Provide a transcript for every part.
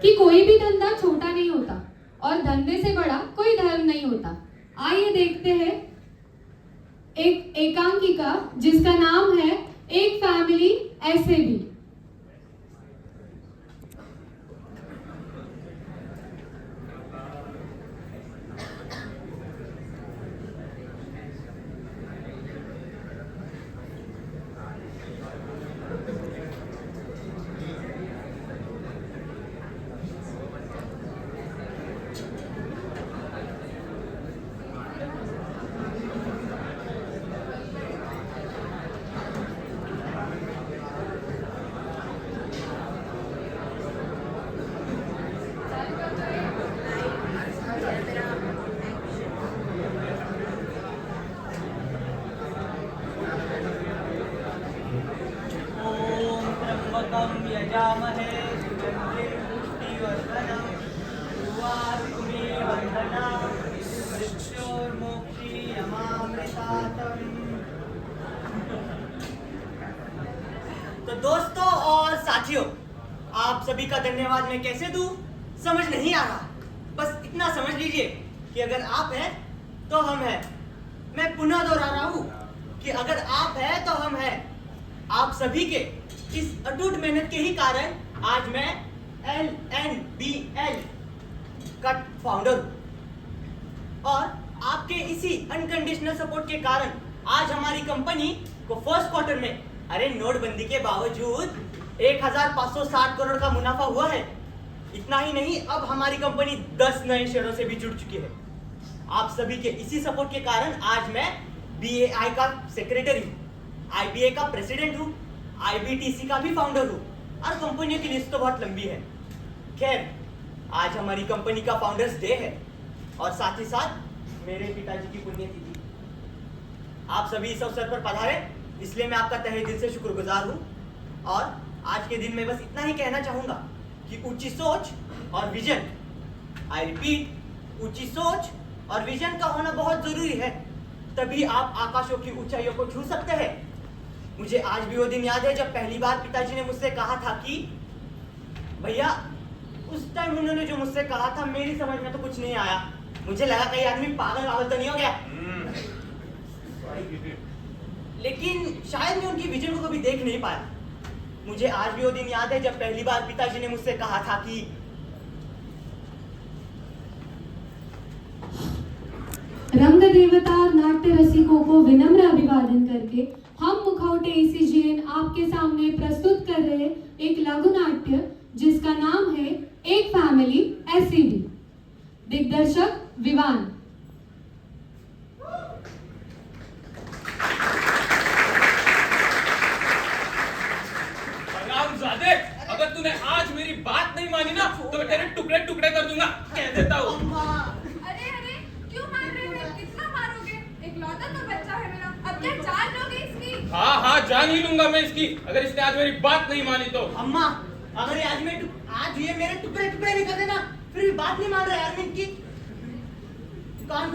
कि कोई भी धंधा छोटा नहीं होता और धंधे से बड़ा कोई धर्म नहीं होता। आइए देखते हैं एक एकांकिका जिसका नाम है एक फैमिली ऐसे भी। यजामहे सुगन्धिं पुष्टिवर्धनम् उर्वारुकमेवन्धनां मृत्योर्मोक्षीयमामृतातम्। तो दोस्तों और साथियों, आप सभी का धन्यवाद मैं कैसे दूं समझ नहीं आ रहा। बस इतना समझ लीजिए कि अगर आप हैं तो हम हैं। मैं पुनः दोहरा रहा हूं कि अगर आप हैं तो हम हैं। आप सभी के इस अटूट मेहनत के ही कारण आज मैं LNBL का फाउंडर हूं और आपके इसी अनकंडीशनल सपोर्ट के कारण आज हमारी कंपनी को फर्स्ट क्वार्टर में नोटबंदी के बावजूद 1560 करोड़ का मुनाफा हुआ है। इतना ही नहीं, अब हमारी कंपनी 10 नए शेयरों से भी जुड़ चुकी है। आप सभी के इसी सपोर्ट के कारण आज मैं BAI का सेक्रेटरी हूं, IBA का प्रेसिडेंट हूं, IBTC का भी फाउंडर हूं और कंपनियों की लिस्ट तो बहुत लंबी है। खैर, आज हमारी कंपनी का फाउंडर्स डे है और साथ ही साथ मेरे पिताजी की पुण्यतिथि। आप सभी इस अवसर पर पधारे, इसलिए मैं आपका तहे दिल से शुक्रगुजार हूं। और आज के दिन में बस इतना ही कहना चाहूंगा कि ऊंची सोच और विजन, आई रिपीट, ऊंची सोच और विजन का होना बहुत जरूरी है, तभी आप आकाशों की ऊंचाइयों को छू सकते हैं। मुझे आज भी वो दिन याद है जब पहली बार पिताजी ने मुझसे कहा था कि भैया, उस टाइम उन्होंने जो मुझसे कहा था मेरी समझ में तो कुछ नहीं आया। मुझे लगा कहीं आदमी पागल तो नहीं हो गया। लेकिन शायद मैं उनकी विजन को कभी देख नहीं पाया। मुझे आज भी वो दिन याद है जब पहली बार पिताजी ने मुझसे कहा था कि रंग देवता नाट्य रसिकों को विनम्र अभिवादन करके हम मुखौटे ACGN आपके सामने प्रस्तुत कर रहे एक लघु नाट्य जिसका नाम है एक फैमिली ऐसी भी। दिग्दर्शक विवान। अगर तूने आज मेरी बात नहीं मानी ना तो मैं तेरे टुकड़े टुकड़े कर दूंगा, कह देता हूँ। अरे अरे, क्यों मार रहे हैं? कितना मारोगे? इकलौता तो बच्चा है मेरा। अब क्या जान लोगे इसकी? हाँ, जान ही लूंगा मैं इसकी, अगर इसने आज मेरी बात नहीं मानी तो। अम्मा, अगर आज ये मेरे टुकड़े टुकड़े भी कर देना, फिर भी बात नहीं मान रहा यार मैं इनकी। तू कान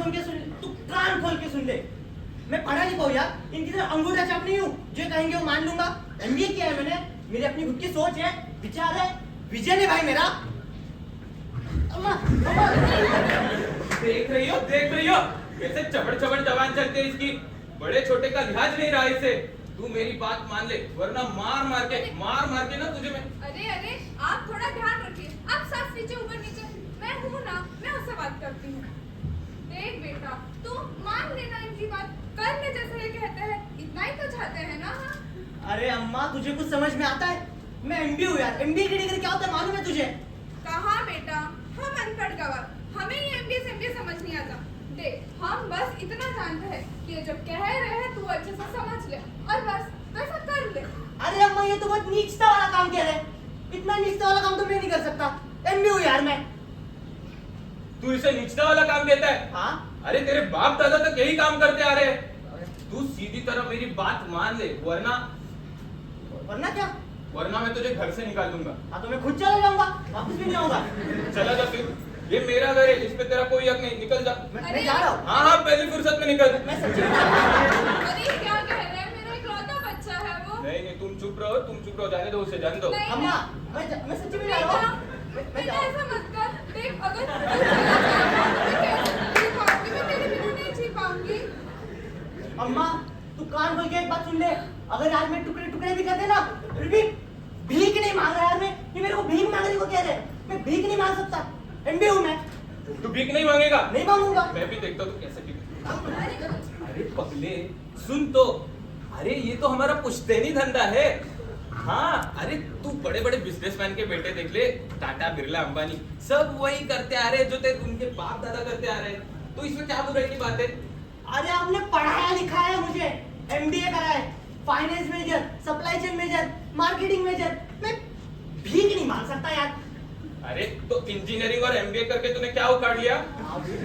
खोल के सुन ले। मैं पढ़ा लिखा हूँ यार, इनकी तरह अंगूठा छाप नहीं हूँ, जो कहेंगे वो मान लूंगा। MBA किया है मैंने, मेरी अपनी खुद की सोच है, विचार है, विजन है भाई मेरा। अम्मा, देख रही हो कैसे चबड़ जवान चलते हैं इसकी। बड़े छोटे का लिहाज नहीं रहा इसे। तू मेरी बात मान ले, वरना मार मार के ना तुझे मैं। अरे, आप थोड़ा ध्यान रखिए। आप साफ नीचे ऊपर नीचे। मैं हूँ ना, मैं उससे बात करती हूँ। देख बेटा, तू मान लेना इनकी बात, कर ले जैसे ये कहते हैं। इतना ही तो चाहते हैं ना? हाँ? अरे अम्मा, तुझे कुछ समझ में आता है? मैं MBA हूँ यार। MBA की डिग्री क्या होता है मालूम है तुझे? कहाँ बेटा, हम अनपढ़ गवार, हमें ये MBA से MBA समझ नहीं आता। देख, हम बस इतना जानते हैं कि ये जब कह रहे हैं तू अच्छे से समझ ले और बस वैसा कर ले। अरे अम्मा, ये तो बहुत नीचता वाला काम कह रहे हैं। इतना नीचता वाला काम तो मैं नहीं कर सकता। MBA हूँ यार मैं। तू इसे नीचता वाला काम देता है? हाँ? अरे तेरे बाप दादा तक यही काम करते आ रहे हैं। तू सीधी तरह मेरी बात मान ले, वरना क्या? वरना मैं तुझे घर से निकाल दूंगा। हाँ तो मैं खुद चला जाऊंगा, वापस भी नहीं आऊंगा। चला जा फिर, ये मेरा घर है, इस पे तेरा कोई हक नहीं, निकल जा। मैं जा रहा हूँ। हाँ, पहली फुर्सत में निकल। मैं सच्ची बता रहा हूँ। अरे क्या कह रहे हैं? मेरा इकलौता बच्चा है वो। नहीं, तुम चुप रहो, जाने दो उसे, जाने दो। नहीं, अम्मा, मैं सच्ची में जा रहा हूँ। बेटा ऐसा मत कर। देख अगर तू चला जाएगा मैं कैसे जी पाऊंगी, मैं तेरे बिना नहीं जी पाऊंगी। अम्मा तू कान खोल के एक बात सुन ले, अगर आज मैं टुकड़े टुकड़े भी कर देना फिर भी भीख नहीं मांग रहा यार मैं, ये मेरे को भीख मांगने को कह रहे हैं, मैं भीख नहीं मांग सकता, एमबी हूँ मैं, तू भीख नहीं मांगेगा? नहीं मांगूंगा। मैं भी देखता हूँ तू कैसे भीख। अरे पगले सुन तो, अरे ये तो हमारा पुश्तैनी धंधा है। हाँ अरे तू बड़े बड़े बिजनेसमैन के बेटे देख ले, टाटा बिरला अंबानी सब वही करते आ रहे जो तेरे उनके बाप दादा करते आ रहे, तो इसमें क्या बुराई की बात है? अरे आपने पढ़ाया लिखाया है मुझे, एमबीए करा है, finance major, supply chain major, marketing major, मैं भीख नहीं मांग सकता यार। अरे तो इंजीनियरिंग और एमबीए करके तूने क्या उखाड़ लिया?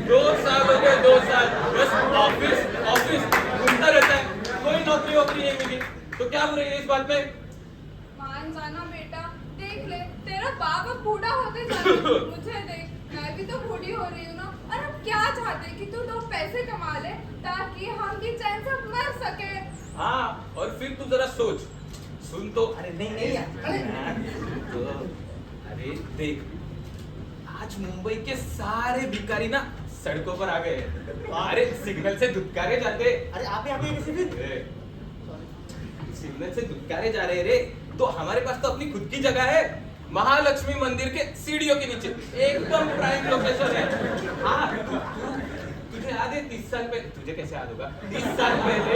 2 साल हो गए, 2 साल बस ऑफिस ऑफिस घूमता रहता है, कोई नौकरी वोकरी नहीं मिली, तो क्या बुराई है इस बात में? मान जाना बेटा, देख ले तेरा बाप अब बूढ़ा होते जा रहा है, मुझे देख मैं भी तो बूढ़ी हो रही हूँ ना, और हम क्या चाहते हैं कि तू 2 पैसे कमा ले ताकि हम भी चैन से मर सके। हाँ और फिर तू जरा सोच, सुन तो, अरे नहीं यार, तो, अरे देख आज मुंबई के सारे भिखारी ना सड़कों पर आ गए हैं। अरे सिग्नल से धुतकारे जाते, अरे आप यहाँ पे कैसे फिर? ए, सिग्नल से धुतकारे जा रहे रे, तो हमारे पास तो अपनी खुद की जगह है, महालक्ष्मी मंदिर के सीढ़ियों के नीचे एकदम प्राइम लोकेशन है। हाँ तुझे याद है 30 साल पहले, तुझे कैसे याद होगा, 30 साल पहले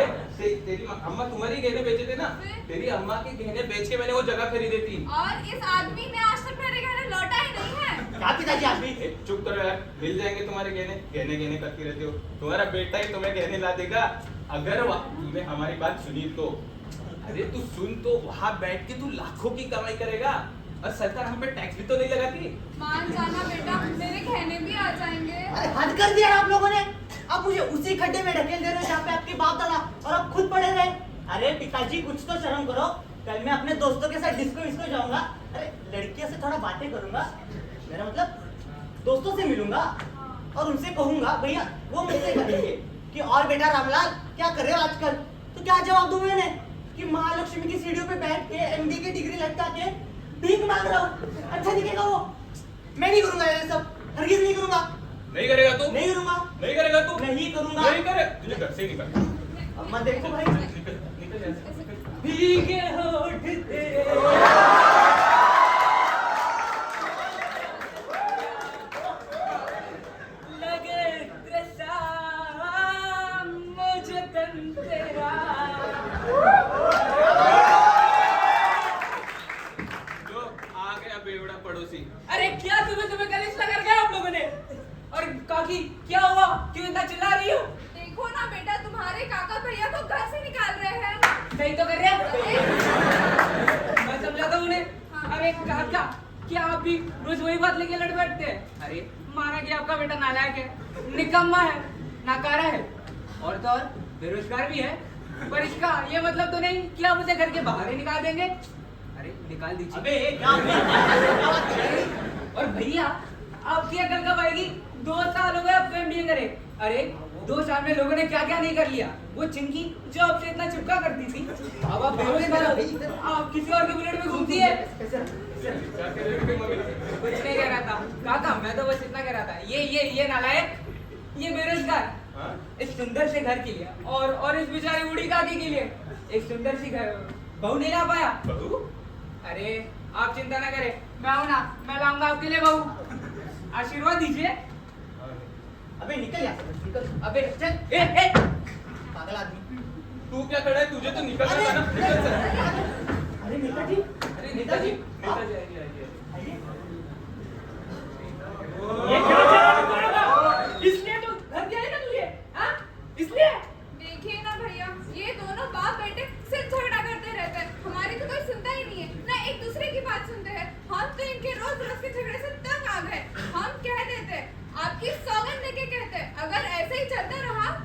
तेरी अम्मा तुम्हारी गहने बेचे थे ना, तेरी अम्मा के गहने बेच के मैंने वो जगह खरीदी थी। और इस आदमी ने आज तक मेरे गहने लौटा ही नहीं है। क्या पिताजी आप भी? ए, चुप करो यार, मिल जाएंगे तुम्हारे गहने, गहने गहने करती रहते हो, तुम्हारा बेटा ही तुम्हें गहने ला देगा अगर तूने हमारी बात सुनी तो। अरे तू सुन तो, वहां बैठ के तू लाखों की कमाई करेगा और सरकार हम पे टैक्स भी तो नहीं लगाती। मान जाना बेटा, मेरे गहने भी आ जाएंगे। अरे हद कर दिया आप लोगों ने, अब मुझे उसी खड्डे में ढकेल दे रहे हो जहाँ पे आपके बाप दादा और अब खुद पड़े रहे। अरे पिताजी कुछ तो शर्म करो, कल मैं अपने दोस्तों के साथ डिस्को विस्को जाऊंगा, अरे लड़कियों से थोड़ा बातें करूंगा, मेरा मतलब दोस्तों से मिलूंगा और उनसे कहूंगा भैया वो मुझसे कहेंगे कि और बेटा रामलाल क्या कर रहे हो आजकल, तो क्या जवाब दूं मैंने कि महालक्ष्मी की सीढ़ियों पे बैठ के एमडी की डिग्री लटका के भीख मांग रहा हूँ। अच्छा दिखेगा वो? मैं नहीं करूंगा ये सब, हरगिज नहीं करूंगा। नहीं करेगा तू? नहीं करूंगा। नहीं करेगा तू? नहीं करूंगा। नहीं करे, तुझे घर से ही निकल। अम्मा देखो भाई, निकल निकल यहाँ से। भीगे होठ तेरे लगे त्रसा मुझे तन तेरा। जो आ गया बेवड़ा पड़ोसी। अरे क्या तुम्हें कलेश लगा रखा है आप लोगों ने? और काकी क्या हुआ, क्यों इतना चिल्ला रही हो? देखो ना बेटा, तुम्हारे काका भैया को घर से निकाल रहे हैं। सही तो कर रहे हैं? अरे, मैं समझाता हूँ उन्हें। अरे काका, क्या आप भी रोज वही बात लेके लड़ बैठते हैं? अरे माना कि आपका बेटा नालायक है, निकम्मा है, नाकारा है, और तो और बेरोजगार भी है, पर इसका ये मतलब तो नहीं कि आप उसे घर के बाहर ही निकाल देंगे। अरे निकाल दीजिए। अबे क्या बात कर रही है? और भैया आपकी अकल कब आएगी? 2 साल हो गए आपको एमबीए करे। अरे 2 साल में लोगों ने क्या क्या नहीं कर लिया। वो चिंकी जो आपसे इतना चिपका करती थी, अब आप बेरोजगार हो, आप किसी और के बुलेट में घूमती है। क्या कह रहे हो मम्मी? कुछ नहीं कह रहा था काका, मैं तो बस इतना कह रहा था, ये नालायक, ये बेरोजगार हाँ? इस सुंदर से घर के लिए और इस बेचारी बूढ़ी काकी के लिए एक सुंदर सी घर बहू नहीं ला पाया। बहू? अरे आप चिंता ना करें, मैं हूं ना, मैं लाऊंगा आपके लिए बहू। आशीर्वाद दीजिए। अबे निकल यहाँ से, निकल। अबे चल, ए पागल आदमी। तू क्या खड़ा है, तुझे तो निकलना अरे था ना, निकल सर। अरे नेताजी, अरे नेताजी, आप- नेताजी आइए, आइए। आइए। ये क्या चल इसलिए तो घर दिया है ना तुझे, हाँ? इसलिए देखिए ना भैया, ये दोनों बाप बेटे सिर्फ झगड़ा करते रहते हैं, हमारी तो कोई सुनता ही नहीं है, ना एक दूसरे की बात सुनते हैं। हम तो इनके रोज रोज के झगड़े से तंग आ गए। हम कह देते हैं, आपकी सौगंध लेके कहते हैं, अगर ऐसे ही चलता रहा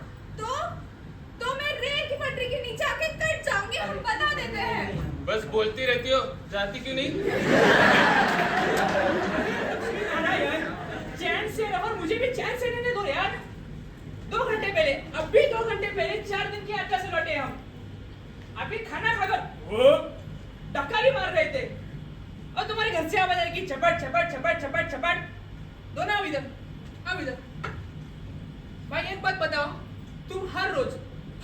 तो मैं रेल की पटरी के नीचे आके कट जाऊंगी, हम बता देते हैं। बस बोलती रहती हो, जाती क्यों नहीं? चैन से रहो और मुझे भी चैन से रहने दो यार। 2 घंटे पहले, अभी 2 घंटे पहले 4 दिन की यात्रा से लौटे हम। अभी खाना खाकर वो डकारी मार रहे थे और तुम्हारे घर से आवाज आ रही कि झपट झपट झपट इधर, अब इधर। भाई एक बात बताओ, तुम हर रोज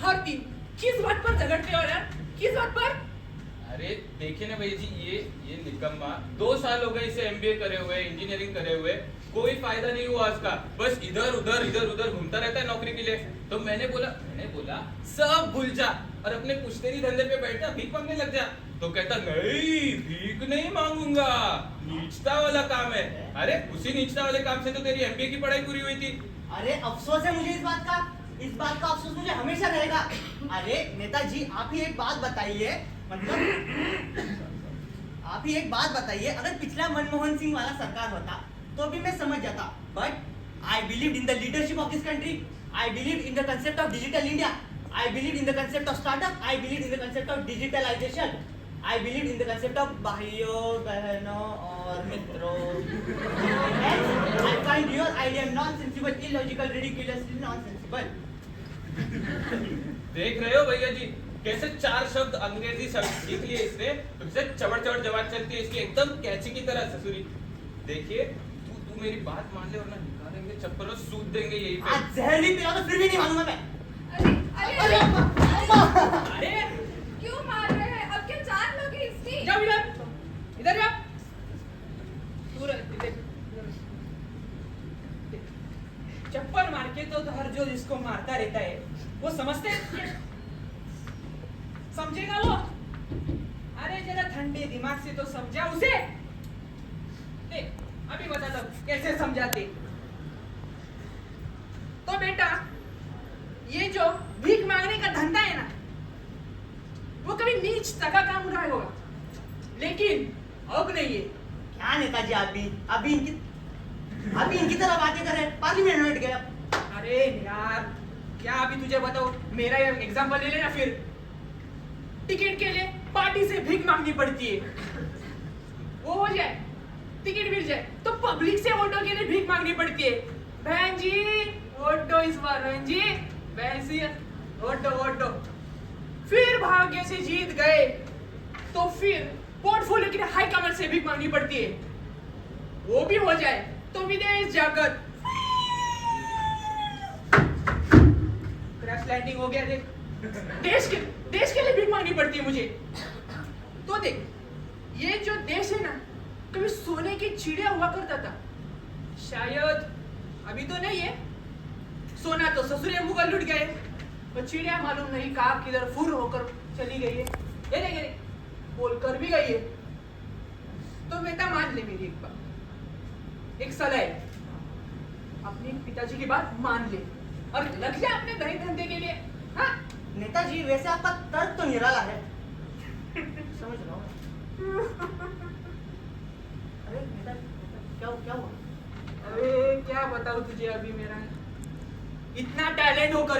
हर दिन किस बात पर झगड़ते हो यार? किस बात पर? अरे देखिए ना भैया जी, ये निकम्मा 2 साल हो गए इसे एमबीए करे हुए, इंजीनियरिंग करे हुए, कोई फायदा नहीं हुआ उसका। बस इधर उधर घूमता रहता है नौकरी के लिए। तो मैंने बोला सब भूल जा और अपने पुश्तैनी धंधे पे बैठ जा, भीख मांगने लग जा। तो कहता नहीं, भीख नहीं मांगूंगा, नीचता वाला काम है। अरे उसी नीचता वाले काम से तो तेरी एमबीए की पढ़ाई पूरी हुई थी। अरे अफसोस है मुझे इस बात का अफसोस मुझे हमेशा रहेगा। अरे नेताजी, आप ही एक बात बताइए, आप ही एक बात बताइए, अगर पिछला मनमोहन सिंह वाला सरकार होता तो भी मैं समझ जाता। But I believe in the leadership of this country, I believe in the concept of digital India, I believe in the concept of startup, I believe in the concept of digitalisation, I believe in the concept of भाइयों बहनों और मित्रों। I find your idea nonsensible, illogical, ridiculously nonsensible. देख रहे हो भैया जी, कैसे 4 शब्द अंग्रेजी शब्द सीख लिए इसने, तो कैसे चबड़ जबान चलती है इसकी, एकदम कैची की तरह ससुरी। देखिए तू मेरी बात मान ले वरना निकालेंगे चप्पल और सूद देंगे यही पे। आज जहर नहीं पिला तो फिर भी नहीं मानूंगा मैं। अरे अम्मा! अरे क्यों मार रहे हैं? अब क्या जान लोगे इसकी? जाओ इधर जा। तू चप्पल मार के तो हर जो जिसको मारता रहता है वो समझते हैं, समझेगा वो? अरे जरा ठंडे दिमाग से तो समझा उसे। देख अभी बताता हूं कैसे समझाते। तो बेटा, ये जो भीख मांगने का धंधा है ना, वो कभी नीचता का काम रहा होगा, लेकिन अब नहीं है। क्या नेताजी, अभी इनकी तरह बातें कर रहे हैं, पार्लियामेंट में बैठ गए। अरे यार क्या अभी तुझे बताओ, मेरा एग्जांपल ले लेना। फिर टिकट के लिए पार्टी से भीख मांगनी पड़ती है, वो हो जाए टिकट मिल जाए तो पब्लिक से वोटों के लिए भीख मांगनी पड़ती है। बहन जी वोट दो इस बार, बहन जी बहन जी वोट दो। फिर भाग्य से जीत गए तो फिर पोर्टफोलियो के लिए हाई कमांड से भीख मांगनी पड़ती है, वो भी हो जाए तो विदेश जाकर क्रैश लैंडिंग हो गया। देख देश के लिए भीख मांगनी पड़ती है मुझे। तो देख ये जो देश है ना, कभी सोने की चिड़िया हुआ करता था, शायद अभी तो नहीं है। सोना तो ससुरे मुगल लुट गए और चिड़िया मालूम नहीं कहा किधर फुर होकर चली गई है, ये बोल कर भी गई है। तो बेटा मान ले मेरी एक बात, एक सलाह है, अपने पिताजी की बात मान ले और लग जा अपने दही धंधे के लिए। हाँ नेताजी, वैसे आपका तर्क तो निराला है, समझ रहा हूँ। अरे नेताजी, क्या हुआ? अरे क्या बताऊं तुझे, अभी मेरा इतना टैलेंट होकर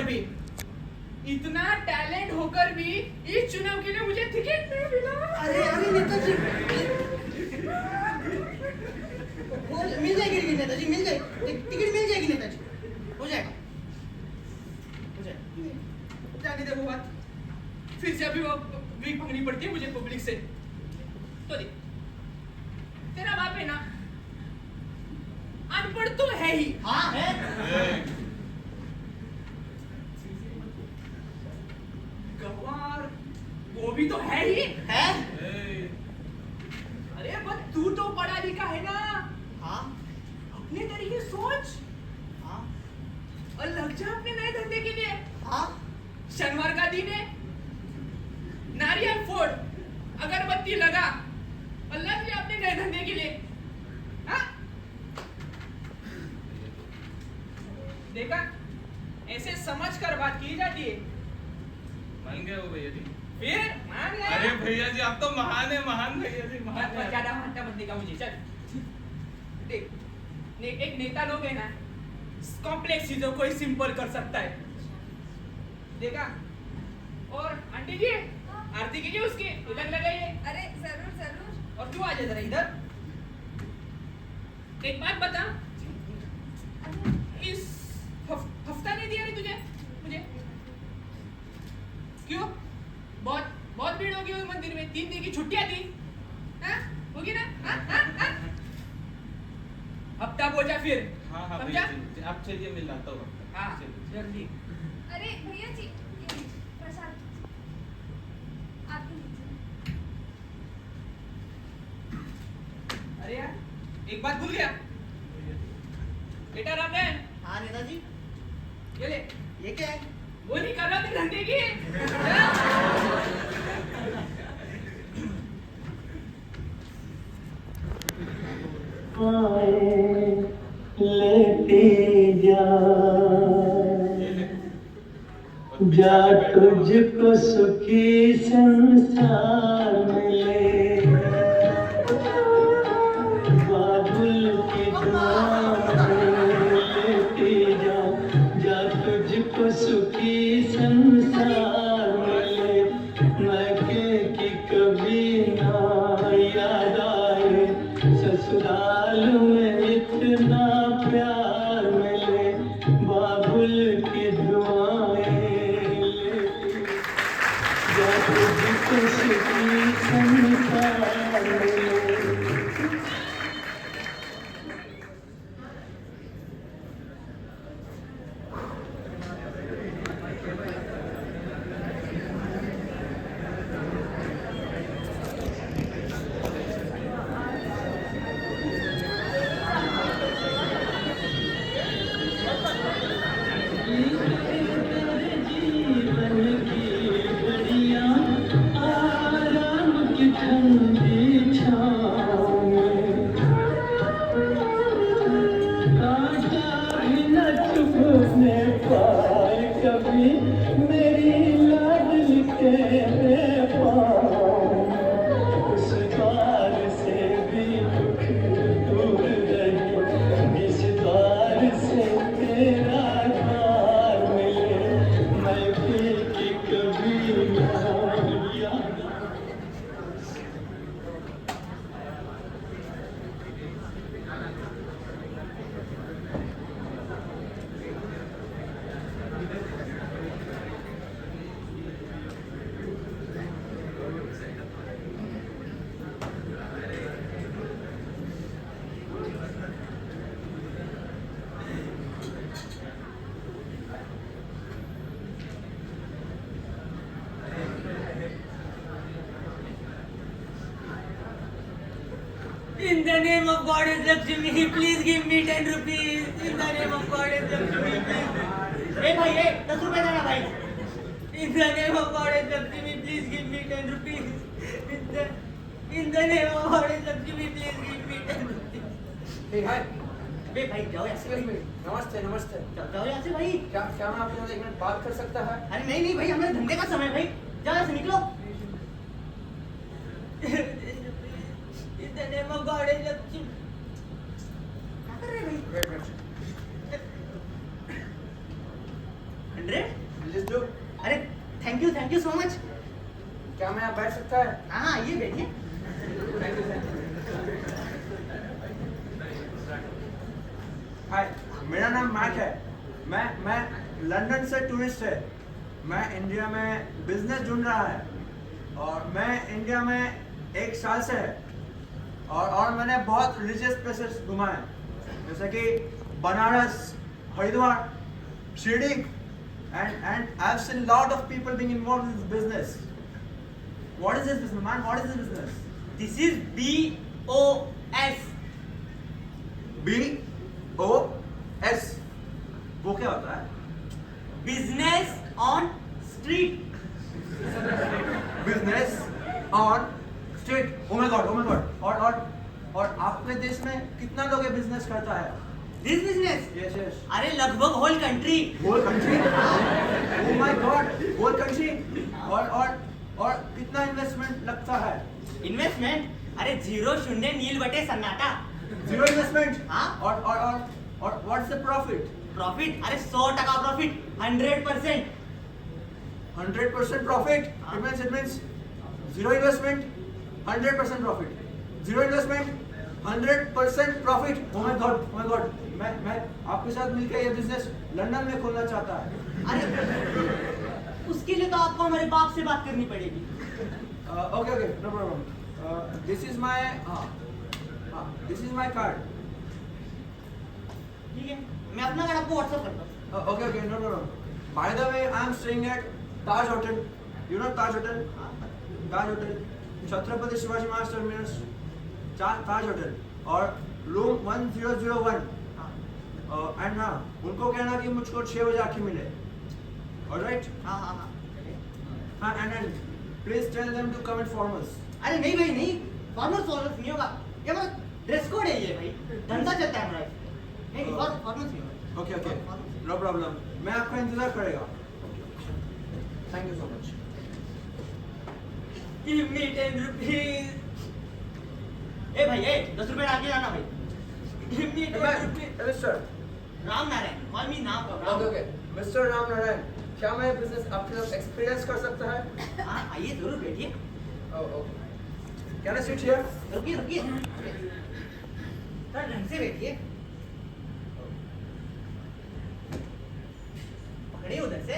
भी इस चुनाव के लिए मुझे टिकट नहीं मिला। अरे नेताजी, मिल जाएगी नेताजी, मिल जाएगी टिकट, मिल जाएगी नेताजी, हो जाएगा। जाने दे वो बात, फिर से अभी वो भीख मांगनी पड़ती है मुझे पब्लिक से। तो देख तेरा बाप है ना, अनपढ़ तो है ही। हाँ है। गंवार वो भी तो है ही है। अरे बस तू तो पढ़ा लिखा है ना, हाँ अपने तरीके सोच हाँ और लग जा अपने नए धंधे के लिए। हाँ। शनिवार का दिन है, नारियल फोड़, अगरबत्ती लगा और लग जा अपने नए धंधे के लिए। हाँ? देखा, ऐसे समझ कर बात की जाती है। मान गए हो भैया जी? फिर मान गया। अरे भैया जी आप तो महान है, महान भैया जी, महान है। ज्यादा मानता मत देगा मुझे। चल देख, एक नेता लोग है ना, कॉम्प्लेक्स चीजों को ही सिंपल कर सकता है। देखा? और आंटी जी आरती कीजिए उसकी, तिलक लगाइए। अरे जरूर। और तू आ जा जरा इधर। एक बात बता, इस हफ्ता नहीं दिया रे तुझे मुझे? क्यों? बहुत भीड़ होगी उस मंदिर में, 3 दिन की छुट्टियां थी। हाँ? होगी ना? हाँ? हफ्ता पहुंचा फिर हाँ हाँ समझा? भैया जी, आप चलिए मिल लाता हूँ हाँ चलिए। जल्दी अरे भैया जी, ये लीजिए, प्रसाद आप भी लीजिए। अरे यार एक बात भूल गया बेटा रामन हाँ नेताजी, ये ले ये क्या है? वो नहीं कर रहा थे धंधे की लेती जा ये ले। और जा पीछे से बैठो। तुझको सुखी संसार मिले बाबुल की दुआएं लेती जा जा तुझको सुखी संसार मिले मैके की कभी ना याद आए ससुराल में इतना प्यार मिले बाबुल की दुआएं लेती जा तुझको सुखी संसार मिले जीवन की घड़ियां आराम की ठंडी छाँव में कांटा भी न चुभने पाए कभी मेरी लाडली के पाँव में उस बार से भी दुख दूर रही इस बार से तेरा द्वार मिले मैं फिर की कभी ना याद In the name of Goddess Lakshmi, please give me 10 rupees. In the name of Goddess Lakshmi, please. Hey भाई, hey, 10 रुपए देना भाई. In the name of Goddess Lakshmi, please give me 10 rupees. In the name of Goddess Lakshmi, please give me 10 rupees. हे हाय बे भाई जाओ यहाँ से. नमस्ते नमस्ते जाओ यहाँ से भाई. क्या क्या मैं आपसे एक मिनट बात कर सकता है अरे नहीं नहीं भाई, हमारे धंधे का समय है भाई. जाओ यहाँ से निकलो. In the name of Goddess Lakshmi. क्या कर रहे हैं भाई? 100? प्लीज डू अरे थैंक यू सो मच. क्या मैं यहाँ बैठ सकता है हाँ ये बैठिए. थैंक यू हाय मेरा नाम मैट है मैं लंदन से टूरिस्ट है मैं इंडिया में बिजनेस ढूंढ रहा है और मैं इंडिया में 1 साल से है और मैंने बहुत रिलीजियस प्लेसेस घुमाए जैसे कि Banaras Haridwar Shirdi and I've seen lot of people being involved in this business. What is this business, man? What is this business? This is BOS. BOS. वो क्या होता है? Business on Street. Business on street. Oh my god. और आपके देश में कितना लोग ये बिजनेस करता है? This business. Yes. अरे लगभग whole country. Whole country? Oh my god. Whole country. और कितना इन्वेस्टमेंट लगता है? इन्वेस्टमेंट अरे 0 नील बटे सन्नाटा. Zero investment. हाँ? और what's the profit? प्रॉफिट अरे 100% profit. 100%. 100% profit. It means zero investment, 100% profit. Zero investment, 100% profit. Oh my god. मैं आपके साथ मिलकर ये बिजनेस लंदन में खोलना चाहता है. अरे उसके लिए तो आपको हमारे बाप से बात करनी पड़ेगी. Okay, no problem. This is my card. मैं अपना कार्ड आपको व्हाट्सएप करता हूँ। Okay, okay, no problem. By the way, I am staying at Taj Hotel. You know Taj Hotel? Taj Hotel. Chhatrapati Shivaji Maharaj Terminus. Taj Hotel. और room 1001. And हाँ, उनको कहना कि मुझको 6 बजे आके मिले. Alright? हाँ हाँ हाँ। हाँ, and please tell them to come in formals. अरे नहीं भाई नहीं, फॉर्मल नहीं होगा। ये हमारा ड्रेस कोड है ये भाई, धंधा चलता है हमारा। नहीं फॉर्मल नहीं होगा। Okay, okay. No problem. मैं आपका इंतजार करेगा. Thank you so much. Give me 10 rupees. ए भाई ए 10 रुपए आगे जाना भाई। Give me 10 rupees. Mister. Ram Narayan, call मी नाम का Okay, okay. Mr. Ram Narayan, क्या मैं बिजनेस आपके साथ एक्सपीरियंस कर सकता है? हाँ आइए जरूर बैठिए। Oh, okay. Can I sit here? रुकिए रुकिए। थोड़ा ढंग से बैठिए। पकड़िए उधर से।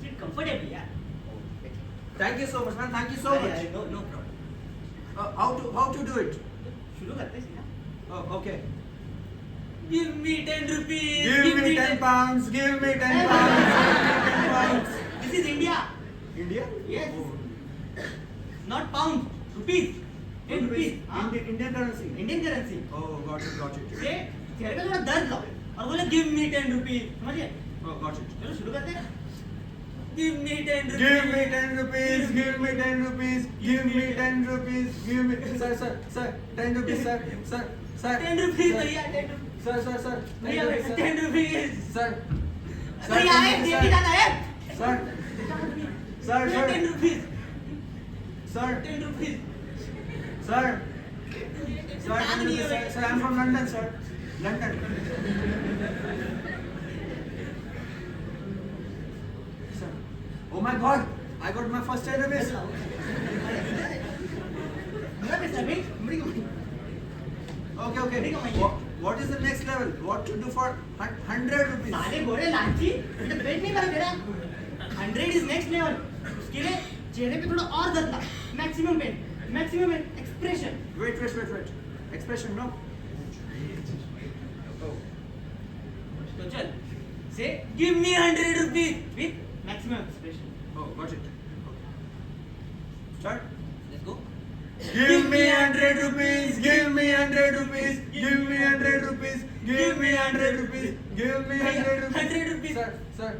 Sit comfortably यार। Thank you so much, man. Thank you so much. No problem। How to do it? शुरू करते हैं सीधा। Oh, okay. Give me 10 rupees. Give me 10 pounds. Give me 10 pounds. Give me 10 pounds. This is India. India? Yes. Oh. Not pound. Rupees. 10 rupees. हाँ। Indian currency. Indian currency। Oh, got it, got it. से चेहरे पे थोड़ा दर्द लाओ और बोले give me 10 rupees। समझिए? Oh, got it. चलो शुरू करते हैं। Give me 10 rupees. Give me 10 rupees. Give me 10 rupees. Give me 10 rupees. Give me. Sir, 10 rupees, sir. 10 rupees भैया 10 rupees। Sir. भैया 10 rupees। Sir. भैया आए ये भी जाना है। Sir. 10 rupees। Sir. 10 rupees। Sir. Sir, I'm from London, sir. London. Sir. Oh my God! I got my first 10 rupees. मेरा पैसा भाई मेरी कमाई। Okay. Very good. What is the next level? What to do for 100 rupees? साले घोड़े लालची ये तो पेट नहीं भरा तेरा। 100 is next level। उसके लिए चेहरे पे थोड़ा और दर्द ला। Maximum pain expression। Wait. Expression, no? Oh. तो चल say give me 100 rupees with maximum expression। Oh, got it. Start. Let's go। Give me 100 rupees. Give me 100 rupees. Give me 100 rupees. Give me 100 rupees. Give me 100 rupees. 100 rupees। Sir.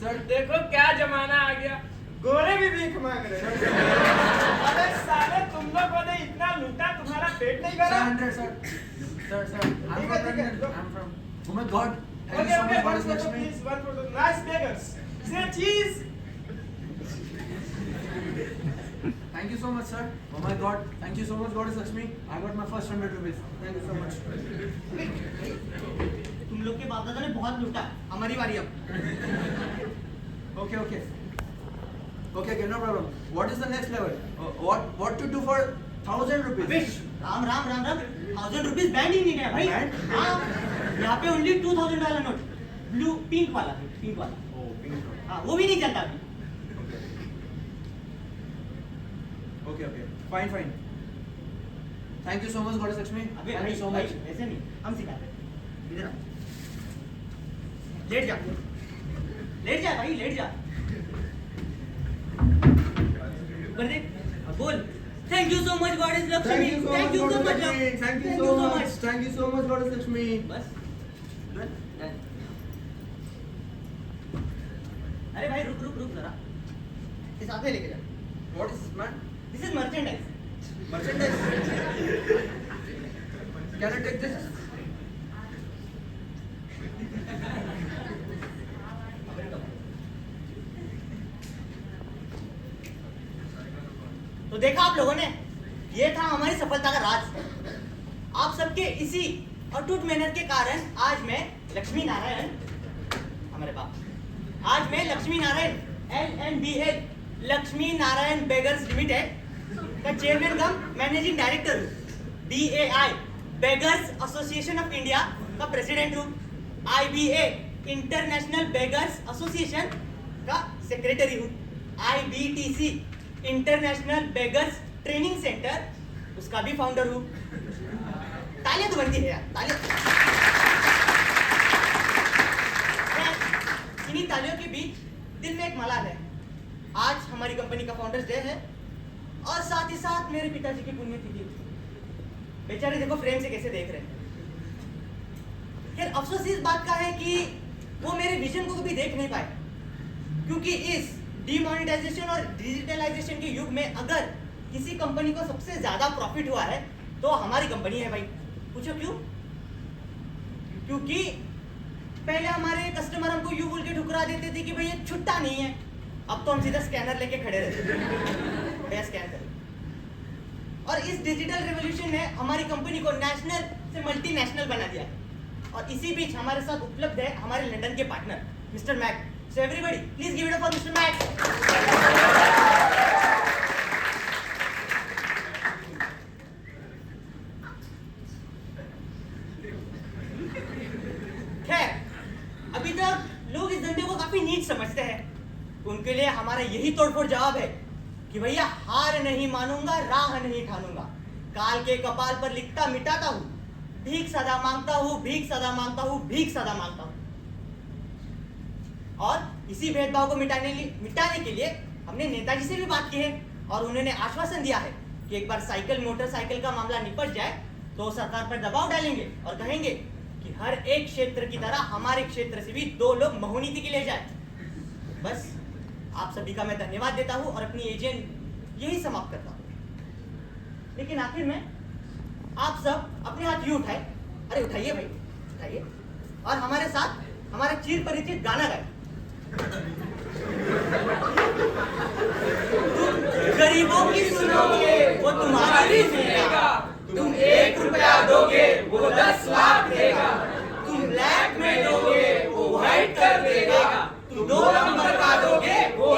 Sir. देखो क्या जमाना आ गया, गोरे भी भीख मांग रहे हैं। अबे साले तुम लोगों ने इतना लूटा, तुम्हारा पेट नहीं भरा? 100, sir. Sir. I'm from London. I'm from. Oh my God. Thank you so much, Goddess Lakshmi. Please, one photo. Nice beggars. Say cheese. Thank you so much, sir. Oh my God. Thank you so much, Goddess Lakshmi. I got my first 100 rupees. Thank you so much. तुम लोग के बाप दादा ने बहुत लूटा, हमारी बारी अब। Okay, no problem. What is the next level? What to do for 1000 rupees? अबे राम 1000 rupees बैंड ही नहीं गया भाई। Banned? हाँ यहाँ पे only 2000 वाला नोट, ब्लू पिंक वाला। Oh, pink. हाँ वो भी नहीं चलता अभी। Okay. Fine. Thank you so much, Goddess Lakshmi. अबे Thank you so भाई much. ऐसे नहीं, हम सिखाते हैं। इधर आओ। लेट जा भाई लेट जा। ऊपर देख, अब बोल। Thank you so much, Goddess Lakshmi. Thank you so much, Goddess Lakshmi. Thank you so much, Goddess Lakshmi. बस done? अरे भाई रुक जरा, इस हाथ में लेके जा। What is this, man? This is merchandise। Merchandise. Can I take this? तो देखा आप लोगों ने, ये था हमारी सफलता का राज। आप सबके इसी अटूट मेहनत के कारण आज मैं Lakshmi Narayan LNBL Lakshmi Narayan beggars limited का चेयरमैन कम मैनेजिंग डायरेक्टर हूँ। DAI beggars association of India का प्रेसिडेंट हूँ। IBA इंटरनेशनल बेगर्स एसोसिएशन का सेक्रेटरी हूँ। IBTC international beggars training centre उसका भी फाउंडर हूँ। तालियां तो बनती है यार, तालियां। तालियों के बीच दिल में एक मलाल है। आज हमारी कंपनी का फाउंडर्स डे है और साथ ही साथ मेरे पिताजी की पुण्यतिथि। बेचारे देखो फ्रेम से कैसे देख रहे हैं। खैर अफसोस इस बात का है कि वो मेरे विजन को कभी देख नहीं पाए, क्योंकि इस डिमोनेटाइजेशन और डिजिटलाइजेशन के युग में अगर किसी कंपनी को सबसे ज्यादा प्रॉफिट हुआ है तो हमारी कंपनी है भाई। पूछो क्यों? क्योंकि पहले हमारे कस्टमर हमको यूं बोल के ठुकरा देते थे कि भाई ये छुट्टा नहीं है, अब तो हम सीधा स्कैनर लेके खड़े रहते हैं, भैया स्कैन करो। और इस डिजिटल रिवॉल्यूशन ने हमारी कंपनी को नेशनल से मल्टीनेशनल बना दिया है। और इसी बीच हमारे साथ उपलब्ध है हमारे लंदन के partner mister Mac. So everybody please give it up for mister Mac. खैर अभी तक लोग इस धंधे को काफी नीच समझते हैं। उनके लिए हमारा यही तोड़फोड़ जवाब है कि भैया हार नहीं मानूंगा, राह नहीं ठानूंगा। काल के कपाल पर लिखता मिटाता हूँ, भीख सदा मांगता हूँ, भीख सदा मांगता हूँ, भीख सदा मांगता हूँ। और इसी भेदभाव को मिटाने के लिए हमने नेताजी से भी बात की है और उन्होंने आश्वासन दिया है कि एक बार साइकिल मोटरसाइकिल का मामला निपट जाए तो सरकार पर दबाव डालेंगे और कहेंगे कि हर एक क्षेत्र की तरह हमारे क्षेत्र से भी 2 लोग महोनीति के लिए जाए। बस आप सभी का मैं धन्यवाद देता हूँ और अपनी एजेंट यही समाप्त करता हूँ। लेकिन आखिर में आप सब अपने हाथ यूं उठाए, अरे उठाइए भाई उठाइए, और हमारे साथ हमारा चिर परिचित गाना गाए। तुम गरीबों की सुनोगे वो तुम्हारी सुनेगा, तुम 1 रुपया दोगे वो 10 लाख देगा, तुम ब्लैक में दोगे वो व्हाइट कर देगा, तुम 2 नंबर का दोगे वो